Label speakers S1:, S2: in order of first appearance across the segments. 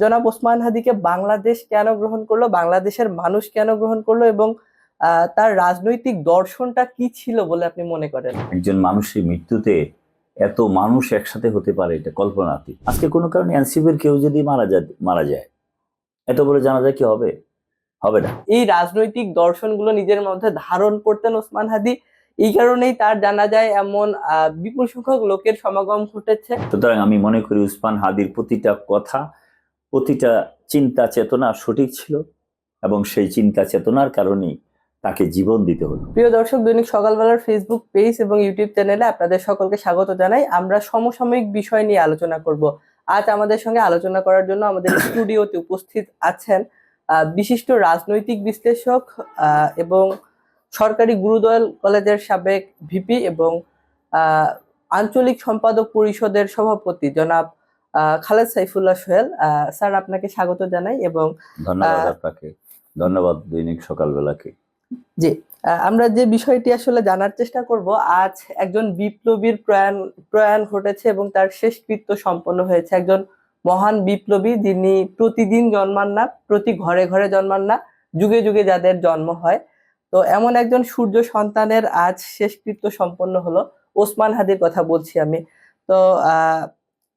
S1: জনাব ওসমান হাদিকে বাংলাদেশ কেন গ্রহণ করলো, বাংলাদেশের মানুষ কেন গ্রহণ করলো, এবং তার রাজনৈতিক দর্শনটা কি ছিল বলে আপনি মনে করেন?
S2: একজন মানুষের মৃত্যুতে এত মানুষ একসাথে হতে পারে, এটা কল্পনাতীত। আজকে কোনো কারণে এনসিপির কেউ যদি মারা যায় এত বলে জানা যায় কি হবে? হবে না।
S1: এই রাজনৈতিক দর্শনগুলো নিজের মধ্যে ধারণ করতেন ওসমান হাদি, এই কারণেই তার জানা যায় এমন বিপুল সংখ্যক লোকের সমাগম ঘটেছে।
S2: সুতরাং আমি মনে করি ওসমান হাদির প্রতিটা কথা, প্রতিটা চিন্তা চেতনা সঠিক ছিল, এবং সেই চিন্তা চেতনার কারণেই তাকে জীবন দিতে হলো।
S1: প্রিয় দর্শক, দৈনিক সকালবেলার ফেসবুক পেজ এবং ইউটিউব চ্যানেলে আপনাদের সকলকে স্বাগত জানাই। আমরা সমসাময়িক বিষয় নিয়ে আলোচনা করব। আজ আমাদের সঙ্গে আলোচনা করার জন্য আমাদের স্টুডিওতে উপস্থিত আছেন বিশিষ্ট রাজনৈতিক বিশ্লেষক এবং সরকারি গুরুদয়াল কলেজের সাবেক ভিপি এবং আঞ্চলিক সম্পাদক পরিষদের সভাপতি জনাব খালেদ সাইফুল্লাহ সোহেল। স্যার, আপনাকে স্বাগত জানাই। এবং
S2: ধন্যবাদ আপনাকে, ধন্যবাদ দৈনিক সকালবেলাকে।
S1: জি, আমরা যে বিষয়টি আসলে জানার চেষ্টা করব, আজ একজন বিপ্লবীর প্রয়াণ ঘটেছে এবং তার শেষকৃত্য সম্পন্ন হয়েছে। একজন মহান বিপ্লবী, যিনি প্রতিদিন জন্মান না, প্রতি ঘরে ঘরে জন্মান না, যুগে যুগে যাদের জন্ম হয়। তো এমন একজন সূর্য সন্তানের আজ শেষকৃত্য সম্পন্ন হলো। ওসমান হাদির কথা বলছি আমি। তো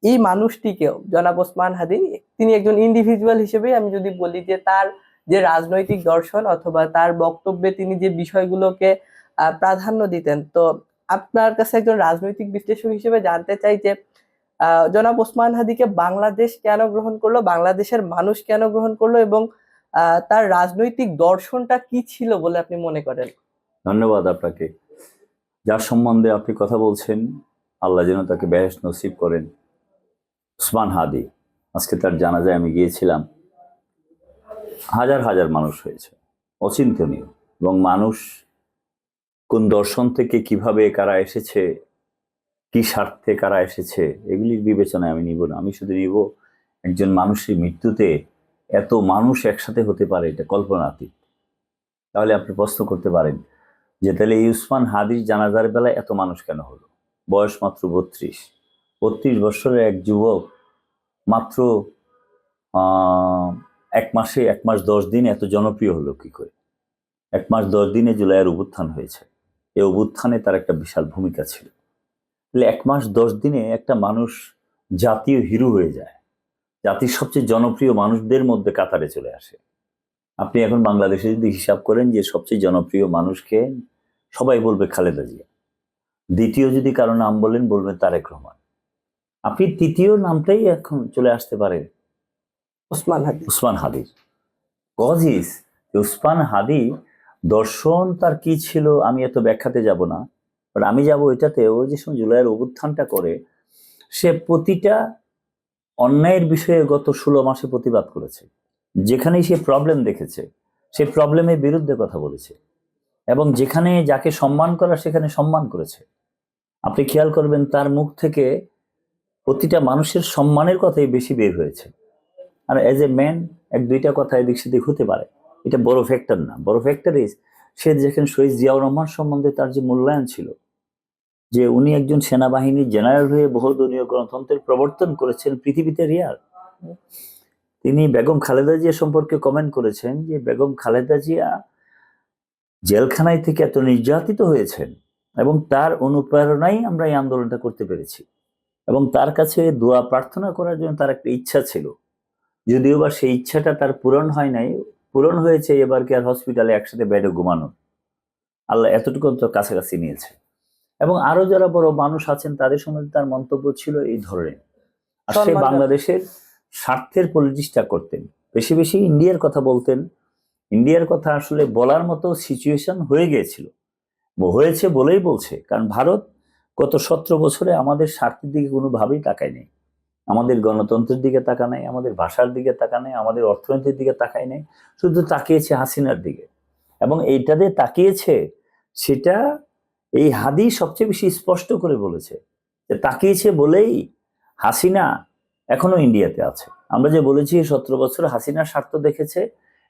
S1: এই মানুষটিকেও, জনাব ওসমান হাদি, তিনি একজন ইন্ডিভিজুয়াল হিসেবে আমি যদি বলি যে তার যে রাজনৈতিক দর্শন অথবা তার বক্তব্যে তিনি যে বিষয়গুলোকে প্রাধান্য দিতেন, তো আপনার কাছে একজন রাজনৈতিক বিশ্লেষক হিসেবে জানতে চাই যে জনাব ওসমান হাদিকে বাংলাদেশ কেন গ্রহণ করলো, বাংলাদেশের মানুষ কেন গ্রহণ করলো, এবং তার রাজনৈতিক দর্শনটা কি ছিল বলে আপনি মনে করেন?
S2: ধন্যবাদ আপনাকে। যার সম্বন্ধে আপনি কথা বলছেন, আল্লাহ যেন তাকে বেহেশত নসিব করেন, ওসমান হাদি। আজকে তার জানাজায় আমি গিয়েছিলাম। হাজার হাজার মানুষ হয়েছে, অচিন্তনীয়। এবং মানুষ কোন দর্শন থেকে কিভাবে কারা এসেছে, কি স্বার্থে কারা এসেছে, এগুলির বিবেচনায় আমি নিব না। আমি শুধু নিব একজন মানুষের মৃত্যুতে এত মানুষ একসাথে হতে পারে, এটা কল্পনাতীত। তাহলে আপনি প্রশ্ন করতে পারেন যে তাহলে এই ওসমান হাদির জানাজার বেলায় এত মানুষ কেন হলো? বয়স মাত্র 32 বছরের এক যুবক, মাত্র 1 মাস 10 দিন এত জনপ্রিয় হলো কি করে? 1 মাস 10 দিনে জুলাইয়ের অভ্যুত্থান হয়েছে। এই অভ্যুত্থানে তার একটা বিশাল ভূমিকা ছিল। তাহলে 1 মাস 10 দিনে একটা মানুষ জাতীয় হিরো হয়ে যায়, জাতির সবচেয়ে জনপ্রিয় মানুষদের মধ্যে কাতারে চলে আসে। আপনি এখন বাংলাদেশে যদি হিসাব করেন যে সবচেয়ে জনপ্রিয় মানুষকে, সবাই বলবে খালেদা জিয়া। দ্বিতীয় যদি কারো নাম বলেন, বলবেন তারেক রহমান। আপনি তৃতীয় নামটাই এখন চলে আসতে পারে ওসমান হাদির। কজিস ওসমান হাদি দর্শন তার কি ছিল আমি এত ব্যাখ্যাতে যাব না, বাট আমি যাব এটাতে, ও যে সময় জুলাইয়ের অভ্যুত্থানটা করে, সে প্রতিটা অন্যায়ের বিষয়ে গত 16 মাসে প্রতিবাদ করেছে। যেখানেই সে প্রবলেম দেখেছে, সে প্রবলেমের বিরুদ্ধে কথা বলেছে, এবং যেখানে যাকে সম্মান করা সেখানে সম্মান করেছে। আপনি খেয়াল করবেন তার মুখ থেকে প্রতিটা মানুষের সম্মানের কথাই বেশি বের হয়েছে। আর এজ এ ম্যান 1-2টা কথা এদিক সেদিক হতে পারে, এটা বড় ফ্যাক্টর না। বড় ফ্যাক্টর ইজ সে যেখানে শহীদ জিয়াউর রহমান সম্বন্ধে তার যে মূল্যায়ন ছিল, যে উনি একজন সেনাবাহিনীর জেনারেল হয়ে বহুদলীয় গণতন্ত্রের প্রবর্তন করেছেন, পৃথিবীতে রিয়ার। তিনি বেগম খালেদা জিয়া সম্পর্কে কমেন্ট করেছেন যে বেগম খালেদা জিয়া জেলখানায় থেকে এত নির্যাতিত হয়েছেন, এবং তার অনুপ্রেরণাই আমরা এই আন্দোলনটা করতে পেরেছি। এবং তার কাছে দোয়া প্রার্থনা করার জন্য তার একটা ইচ্ছা ছিল, যদিও বা সেই ইচ্ছাটা তার পূরণ হয় নাই। পূরণ হয়েছে এবার কেয়ার হসপিটালে একসাথে বেডে ঘুমানো। আল্লাহ এতটুকু তো কাছাকাছি নিয়েছে। এবং আরো যারা বড় মানুষ আছেন তাদের সম্বন্ধে তার মন্তব্য ছিল এই ধরনের। আর সে বাংলাদেশের স্বার্থের পলিটিক্সটা করতেন, বেশি বেশি ইন্ডিয়ার কথা বলতেন। ইন্ডিয়ার কথা আসলে বলার মতো সিচুয়েশন হয়ে গিয়েছিল, হয়েছে বলেই বলছে। কারণ ভারত গত 17 বছরে আমাদের স্বার্থের দিকে কোনোভাবেই তাকায় নেই, আমাদের গণতন্ত্রের দিকে তাকা নাই, আমাদের ভাষার দিকে তাকা নাই, আমাদের অর্থনীতির দিকে তাকায় নাই, শুধু তাকিয়েছে হাসিনার দিকে। এবং এইটাতে তাকিয়েছে, সেটা এই হাদি সবচেয়ে বেশি স্পষ্ট করে বলেছে যে তাকিয়েছে বলেই হাসিনা এখনো ইন্ডিয়াতে আছে। আমরা যে বলেছি 17 বছর হাসিনার স্বার্থ দেখেছে,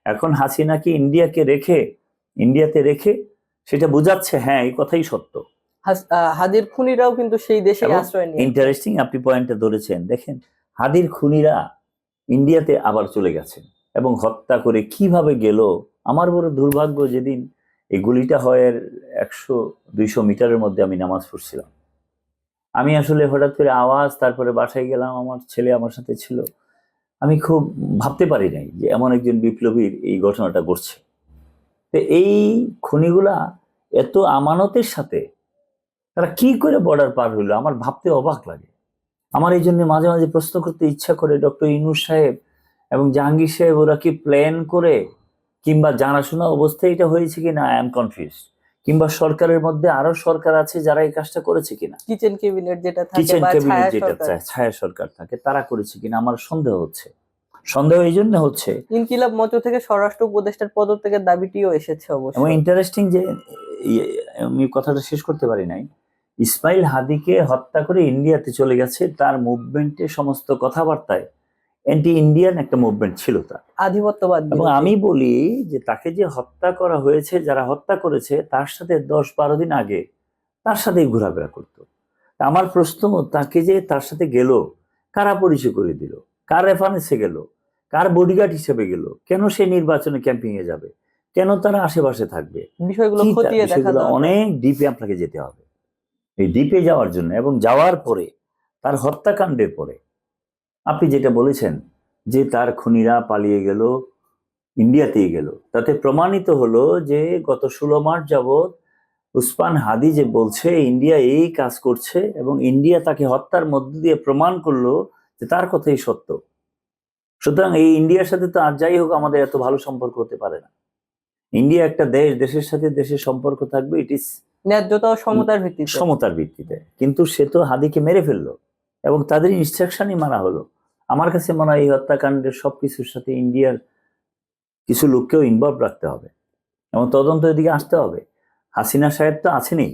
S2: এখন হাসিনাকে ইন্ডিয়াতে রেখে সেটা বোঝাচ্ছে হ্যাঁ এই কথাই সত্য।
S1: হাদির খুনিরাও কিন্তু সেই দেশে আশ্রয় নিয়েছে।
S2: ইন্টারেস্টিং আপনি পয়েন্টটা ধরেছেন। দেখেন, হাদির খুনিরা ইন্ডিয়াতে আবার চলে গেছেন এবং হত্যা করে কিভাবে গেল। আমার বড় দুর্ভাগ্য, যেদিন এই গুলিটা হয় 100-200 মিটারের মধ্যে আমি নামাজ পড়ছিলাম। আমি আসলে হঠাৎ করে আওয়াজ, তারপরে বাসায় গেলাম, আমার ছেলে আমার সাথে ছিল। আমি খুব ভাবতে পারি নাই যে এমন একজন বিপ্লবীর এই ঘটনাটা ঘটছে। তো এই খনিগুলা এত আমানতের সাথে তারা কি করে বর্ডার পার হইলো, আমার ভাবতে অবাক লাগে। আমার এই জন্য মাঝে মাঝে প্রশ্ন করতে ইচ্ছা করে, ডক্টর ইউনূস সাহেব এবং জাহাঙ্গীর সাহেব ওরা কি প্ল্যান করে কিংবা জানাশোনা অবস্থায় এটা হয়েছে কিনা, আই এম কনফিউজ। কিংবা সরকারের মধ্যে আরো সরকার আছে যারা এই কাজটা করেছে কিনা,
S1: কিচেন ক্যাবিনেট যেটা থাকে
S2: কিচেন
S1: বা
S2: ক্যাবিনেট
S1: ছায়া
S2: যেটা
S1: সরকার,
S2: ছায়া সরকার থাকে, তারা করেছে কিনা আমার সন্দেহ হচ্ছে। সন্দেহ এই জন্য হচ্ছে,
S1: ইনকিলাব মঞ্চ থেকে স্বরাষ্ট্র উপদেষ্টার পদত্যাগের দাবিটিও এসেছে অবশ্য।
S2: এবং ইন্টারেস্টিং যে আমি কথাটা শেষ করতে পারি নাই। ইসমাইল হাদিকে হত্যা করে ইন্ডিয়াতে চলে গেছে, তার মুভমেন্টে সমস্ত কথাবার্তায় অ্যান্টি ইন্ডিয়ান একটা মুভমেন্ট ছিল তার।
S1: আধিপত্যবাদ
S2: এবং
S1: বিরোধী।
S2: আমি বলি যে তাকে যে হত্যা করা হয়েছে, যারা হত্যা করেছে তার সাথে 10-12 দিন আগে তার সাথেই ঘোরাফেরা করতো। আমার প্রশ্ন, তাকে যে তার সাথে গেল, কারা পরিচয় করে দিল, কার রেফারেন্সে গেল, কার বডিগার্ড হিসেবে গেল, কেন সে নির্বাচনে ক্যাম্পিং এ যাবে, কেন তারা আশেপাশে থাকবে,
S1: বিষয়গুলো
S2: কি
S1: খতিয়ে দেখা
S2: বিষয়গুলো
S1: দরকার।
S2: অনেক ডিপে আপনাকে যেতে হবে। এই ডিপে যাওয়ার জন্য এবং যাওয়ার পরে তার হত্যাকাণ্ডের পরে আপনি যেটা বলেছেন যে তার খুনিরা পালিয়ে গেল, ইন্ডিয়াতেই গেল, তাতে প্রমাণিত হলো যে গত 16 মার্চ যাবৎ উসমান হাদি যে বলছে ইন্ডিয়া এই কাজ করছে, এবং ইন্ডিয়া তাকে হত্যার মধ্য দিয়ে প্রমাণ করলো যে তার কথাই সত্য। সুতরাং এই ইন্ডিয়ার সাথে তো আর যাই হোক আমাদের এত ভালো সম্পর্ক হতে পারে না। ইন্ডিয়া একটা দেশ, দেশের সাথে দেশের সম্পর্ক থাকবে, ইট ইস
S1: ন্যায্যতা ও সমতার ভিত্তিতে।
S2: সমতার ভিত্তিতে। কিন্তু সে তো হাদিকে মেরে ফেললো এবং তাদের ইনস্ট্রাকশনই মানা হলো। আমার কাছে মনে হয় এই হত্যাকাণ্ডের সবকিছুর সাথে ইন্ডিয়ার কিছু লোককেও ইনভলভ রাখতে হবে এবং তদন্ত এদিকে আসতে হবে। হাসিনা সাহেব তো আছেনই,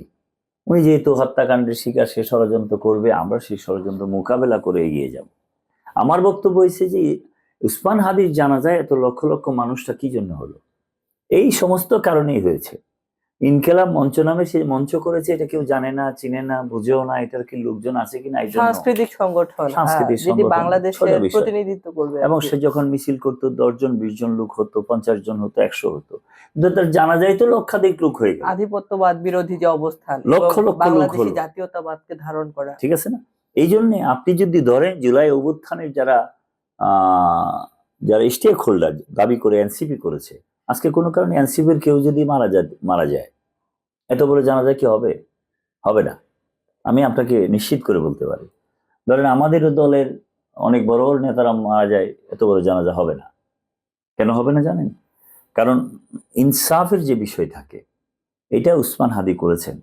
S2: উনি যেহেতু হত্যাকাণ্ডের শিকার, সে ষড়যন্ত্র করবে, আমরা সেই ষড়যন্ত্র মোকাবেলা করে এগিয়ে যাব। আমার বক্তব্য হয়েছে যে উসমান হাদির জানাজায় এত লক্ষ লক্ষ মানুষটা কি জন্য হলো, এই সমস্ত কারণেই হয়েছে। ইনকিলাব মঞ্চ নামে সে মঞ্চ করেছে, এটা কেউ জানে না, চিনে না, বুঝেও না, এটার কি লোকজন আছে কিনা এই জন্য।
S1: সাংস্কৃতিক সংগঠন,
S2: সাংস্কৃতিক
S1: যেটি
S2: সংগঠন, ছোট
S1: বাংলাদেশের
S2: বিষয়।
S1: প্রতিনিধিত্ব করবে আর
S2: এবং
S1: কি।
S2: সে যখন মিছিল করতো 10 জন 20 জন লোক হতো, 50 জন হতো, 100 হতো, কিন্তু তার জানাজায় তো লক্ষাধিক লোক হয়ে গেল।
S1: আধিপত্যবাদ বিরোধী যে অবস্থান,
S2: লক্ষ
S1: এবং
S2: লক্ষ লোক
S1: বাংলাদেশী
S2: হলো।
S1: জাতীয়তাবাদকে ধারণ করা।
S2: ঠিক আছে না? এই জন্য আপনি যদি ধরেন জুলাই অভ্যুত্থানের যারা যারা স্টেক হোল্ডার দাবি করে এনসিপি করেছে, আজকে কোনো কারণে এনসিপির কেউ যদি মারা যায়, এত বড় জানাজা কি হবে? হবে না, আমি আপনাকে নিশ্চিত করে বলতে পারি। ধরেন আমাদেরও দলের অনেক বড় বড় নেতারা মারা যায়, এত বড় জানাজা হবে না। কেন হবে না জানেন? কারণ ইনসাফের যে বিষয় থাকে, এটা উসমান হাদি করেছেন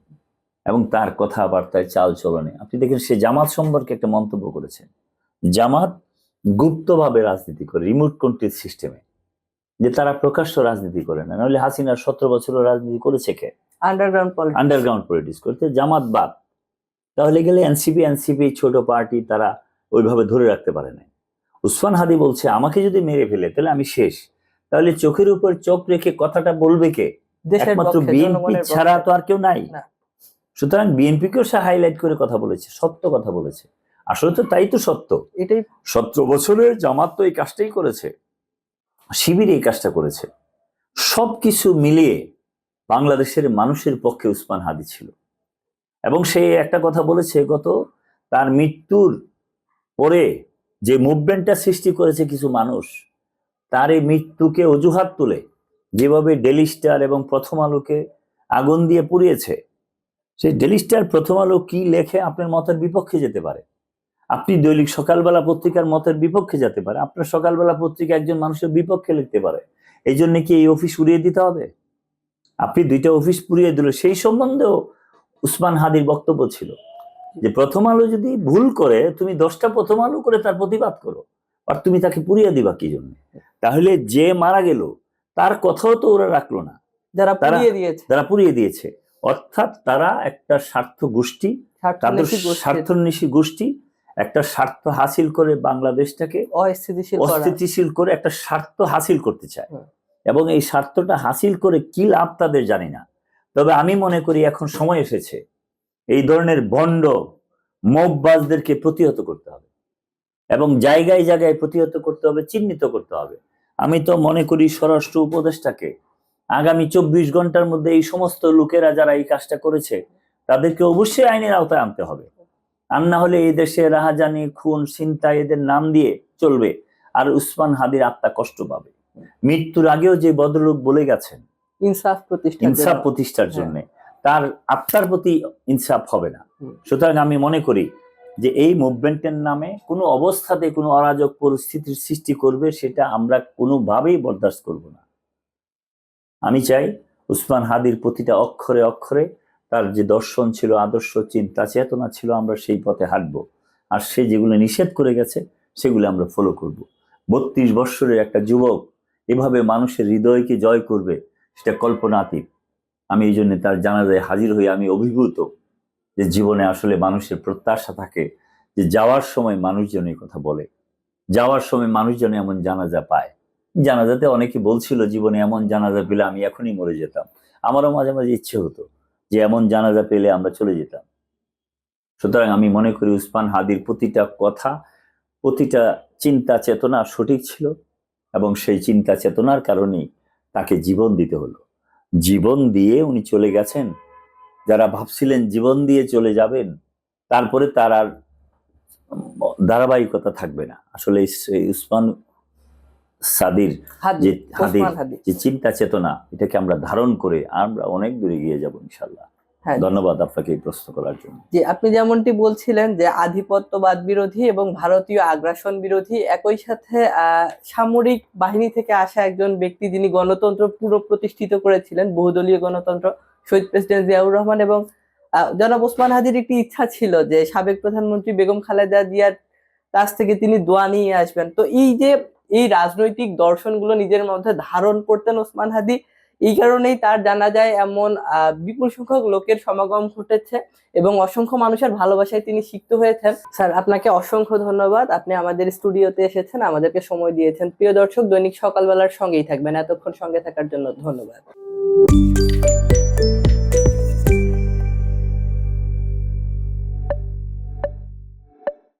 S2: এবং তার কথাবার্তায় চাল চলনে আপনি দেখেন সে জামাত সম্পর্কে একটা মন্তব্য করেছেন। জামাত গুপ্তভাবে রাজনীতি করে, রিমোট কন্ট্রোল সিস্টেমে, যে তারা প্রকাশ্য রাজনীতি করে না। নাহলে হাসিনার 17 বছরও রাজনীতি করেছে কে? আন্ডারগ্রাউন্ড পলিটিক্স করতে। জামাত বাদ, তাহলে গেলে এনসিপি ছোট পার্টি, তারা ওইভাবে ধরে রাখতে পারে না। উসমান হাদি বলছে আমাকে যদি মেরে ফেলে তাহলে আমি শেষ। তাহলে চোখের উপর চোখ রেখে কথাটা বলবে কে?
S1: দেশের
S2: একমাত্র
S1: পক্ষে,
S2: বিএনপি
S1: জনগণের
S2: ছাড়া
S1: পক্ষে।
S2: তো আর কেউ নাই।
S1: না।
S2: সুতরাং বিএনপিকেও সে হাইলাইট করে কথা বলেছে, সত্য কথা বলেছে। আসলে তো তাই তো সত্য।
S1: এটাই
S2: 17 বছরে জামাত তো এই কাজটাই করেছে, শিবির এই কাজটা করেছে। সবকিছু মিলিয়ে বাংলাদেশের মানুষের পক্ষে উসমান হাদি ছিল। এবং সে একটা কথা বলেছে, গত তার মৃত্যুর পরে যে মুভমেন্টটা সৃষ্টি করেছে কিছু মানুষ, তার এই মৃত্যুকে অজুহাত তুলে যেভাবে ডেইলি স্টার এবং প্রথম আলোকে আগুন দিয়ে পুড়িয়েছে, সেই ডেইলি স্টার প্রথম আলো কি লেখে আপনার মতের বিপক্ষে যেতে পারে। আপনি দৈনিক সকালবেলা পত্রিকার মতের বিপক্ষে যেতে পারে, আপনার সকালবেলা পত্রিকা একজন মানুষের বিপক্ষে লিখতে পারে। এই জন্য কি এই অফিস উড়িয়ে দিতে হবে? আপনি 2টা অফিস পুড়িয়ে দিল। সেই সম্বন্ধেও উসমান হাদির বক্তব্য ছিল যে প্রথম আলো যদি ভুল করে, তুমি 10টা প্রথম আলো করে তার প্রতিবাদ করো, আর তুমি তাকে পুড়িয়ে দিবা কি জন্য? তাহলে যে মারা গেল তার কথাও তো ওরা রাখলো না,
S1: যারা পুড়িয়ে দিয়েছে।
S2: অর্থাৎ তারা একটা স্বার্থ গোষ্ঠী, তাদের স্বার্থন্বেষী গোষ্ঠী, একটা স্বার্থ হাসিল করে বাংলাদেশটাকে অস্থিতিশীল করে একটা স্বার্থ হাসিল করতে চায়। এবং এই স্বার্থটা হাসিল করে কি লাভ তাদের জানি না। তবে আমি মনে করি এখন সময় এসেছে এই ধরনের ভণ্ড মববাজদেরকে প্রতিহত করতে হবে। এবং জায়গায় জায়গায় প্রতিহত করতে হবে, চিহ্নিত করতে হবে। আমি তো মনে করি স্বরাষ্ট্র উপদেষ্টাকে আগামী 24 ঘন্টার মধ্যে এই সমস্ত লোকেরা যারা এই কাজটা করেছে তাদেরকে অবশ্যই আইনের আওতায় আনতে হবে। আর না হলে এই দেশে রাহাজানি, খুন, ছিনতাই এদের নাম দিয়ে চলবে, আর উসমান হাদির আত্মা কষ্ট পাবে। মৃত্যুর আগেও যে ভদ্রলোক বলে গেছেন ইনসাফ প্রতিষ্ঠার জন্য, তার আত্মার প্রতি ইনসাফ হবে না। সুতরাং আমি মনে করি যে এই মুভমেন্টের নামে কোনো অবস্থাতে কোনো অরাজক পরিস্থিতির সৃষ্টি করবে, সেটা আমরা কোনোভাবেই বরদাস্ত করব না। আমি চাই উসমান হাদির প্রতিটা অক্ষরে অক্ষরে তার যে দর্শন ছিল, আদর্শ, চিন্তা, চেতনা ছিল, আমরা সেই পথে হাঁটবো। আর সে যেগুলো নিষেধ করে গেছে সেগুলো আমরা ফলো করব। 32 বৎসরের একটা যুবক এভাবে মানুষের হৃদয়কে জয় করবে, সেটা কল্পনাতীত। আমি এই জন্য তার জানাজায় হাজির হয়ে আমি অভিভূত যে জীবনে আসলে মানুষের প্রত্যাশা থাকে যে যাওয়ার সময় মানুষজন এই কথা বলে, যাওয়ার সময় মানুষজন এমন জানাজা পায়। জানাজাতে অনেকে বলছিল জীবনে এমন জানাজা পেলে আমি এখনই মরে যেতাম। আমারও মাঝে মাঝে ইচ্ছে হতো যে এমন জানাজা পেলে আমরা চলে যেতাম। সুতরাং আমি মনে করি উসমান হাদির প্রতিটা কথা, প্রতিটা চিন্তা চেতনা সঠিক ছিল, এবং সেই চিন্তা চেতনার কারণেই তাকে জীবন দিতে হলো। জীবন দিয়ে উনি চলে গেছেন। যারা ভাবছিলেন জীবন দিয়ে চলে যাবেন, তারপরে তার আর ধারাবাহিকতা থাকবে না। আসলে উসমান সাদির যে চিন্তা চেতনা, এটাকে আমরা ধারণ করে আমরা অনেক দূরে গিয়ে যাব ইনশাল্লাহ। ধন্যবাদ আপনাকে এই প্রশ্ন করার জন্য।
S1: জি, আপনি যেমনটি বলছিলেন যে আধিপত্যবাদ বিরোধী এবং ভারতীয় আগ্রাসন বিরোধী, একই সাথে সামরিক বাহিনী থেকে আসা একজন ব্যক্তি যিনি গণতন্ত্র পুরো প্রতিষ্ঠিত করেছিলেন, বহুদলীয় গণতন্ত্র, শহীদ প্রেসিডেন্ট জিয়াউর রহমান। এবং জনাব ওসমান হাদির একটি ইচ্ছা ছিল যে সাবেক প্রধানমন্ত্রী বেগম খালেদা জিয়ার কাছ থেকে তিনি দোয়া নিয়ে আসবেন। তো এই রাজনৈতিক দর্শনগুলো নিজের মধ্যে ধারণ করতেন ওসমান হাদি। এই কারণেই তার জানাজায় এমন বিপুল সংখ্যক লোকের সমাগম ঘটেছে এবং অসংখ্য মানুষের ভালোবাসায় তিনি সিক্ত হয়েছেন। স্যার, আপনাকে অসংখ্য ধন্যবাদ। আপনি আমাদের স্টুডিওতে এসেছেন, আমাদেরকে সময় দিয়েছেন। প্রিয় দর্শক, দৈনিক সকালবেলার সঙ্গেই থাকবেন। এতক্ষণ সঙ্গে থাকার জন্য ধন্যবাদ।